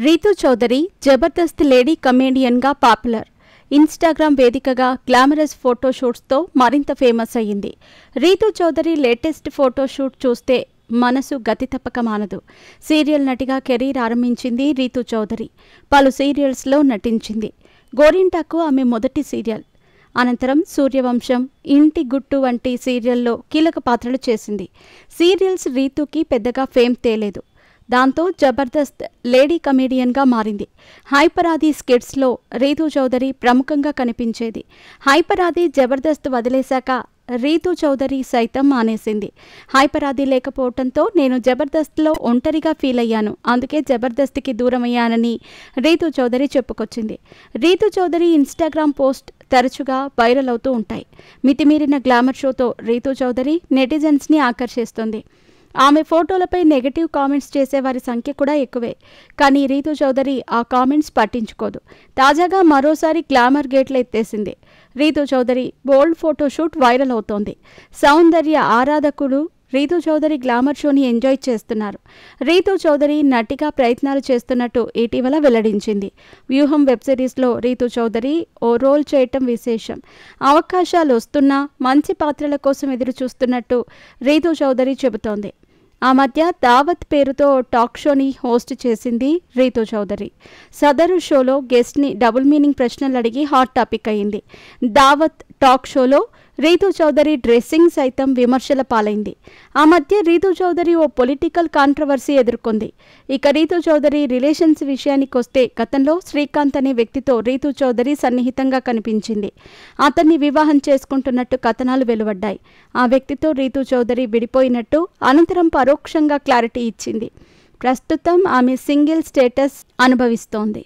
Ritu Chowdhury Jabardasth lady కమేడియన్గా popular. Instagram వేదికగా glamorous ఫోటోషూట్స్తో మరింత ఫేమస్ అయ్యింది. రీతూ చౌదరి లేటెస్ట్ ఫోటోషూట్ చూస్తే మనసు గతి తప్పక మానదు. సీరియల్ నటిగా కెరీర్ ఆరంభించింది రీతూ చౌదరి. పలు సీరియల్స్లో నటించింది. గోరింటాకు ఆమె మొదటి సీరియల్. అనంతరం సూర్యవంశం, ఇంటి గుట్టు వంటి సీరియల్లో కీలక పాత్రలు చేసింది. సీరియల్స్ రీతూకి పెద్దగా ఫేమ్ తేలేదు. దాంతో జబర్దస్త్ లేడీ కమేడియన్గా మారింది. హైపరాది స్కిట్స్లో రీతూ చౌదరి ప్రముఖంగా కనిపించేది. హైపరాది జబర్దస్త్ వదిలేశాక రీతూ చౌదరి సైతం మానేసింది. హైపరాది లేకపోవడంతో నేను జబర్దస్త్లో ఒంటరిగా ఫీల్ అయ్యాను, అందుకే జబర్దస్త్కి దూరమయ్యానని రీతూ చౌదరి చెప్పుకొచ్చింది. రీతూ చౌదరి ఇన్స్టాగ్రామ్ పోస్ట్ తరచుగా వైరల్ అవుతూ ఉంటాయి. మితిమీరిన గ్లామర్ షోతో రీతూ చౌదరి నెటిజన్స్ని ఆకర్షిస్తుంది. ఆమె ఫోటోలపై నెగటివ్ కామెంట్స్ చేసేవారి సంఖ్య కూడా ఎక్కువే. కానీ రీతూ చౌదరి ఆ కామెంట్స్ పట్టించుకోదు. తాజాగా మరోసారి గ్లామర్ గేట్లు ఎత్తేసింది. రీతూ చౌదరి బోల్డ్ ఫోటోషూట్ వైరల్ అవుతోంది. సౌందర్య ఆరాధకులు రీతూ చౌదరి గ్లామర్ షోని ఎంజాయ్ చేస్తున్నారు. రీతూ చౌదరి నటిగా ప్రయత్నాలు చేస్తున్నట్టు ఇటీవల వెల్లడించింది. వ్యూహం వెబ్ సిరీస్లో రీతూ చౌదరి ఓ రోల్ చేయటం విశేషం. అవకాశాలు వస్తున్నా మంచి పాత్రల కోసం ఎదురు చూస్తున్నట్టు రీతూ చౌదరి చెబుతోంది. ఆ మధ్య దావత్ పేరుతో టాక్ షోని హోస్ట్ చేసింది రీతూ చౌదరి. సదరు షోలో గెస్ట్ని డబుల్ మీనింగ్ ప్రశ్నలు అడిగి హాట్ టాపిక్ అయింది. దావత్ టాక్ షోలో రీతూ చౌదరి డ్రెస్సింగ్ సైతం విమర్శల పాలైంది. ఆ మధ్య రీతూ చౌదరి ఓ పొలిటికల్ కాంట్రవర్సీ ఎదుర్కొంది. ఇక రీతూ చౌదరి రిలేషన్స్ విషయానికొస్తే గతంలో శ్రీకాంత్ అనే వ్యక్తితో రీతూ చౌదరి సన్నిహితంగా కనిపించింది. అతన్ని వివాహం చేసుకుంటున్నట్టు కథనాలు వెలువడ్డాయి. ఆ వ్యక్తితో రీతూ చౌదరి విడిపోయినట్టు అనంతరం పరోక్షంగా క్లారిటీ ఇచ్చింది. ప్రస్తుతం ఆమె సింగిల్ స్టేటస్ అనుభవిస్తోంది.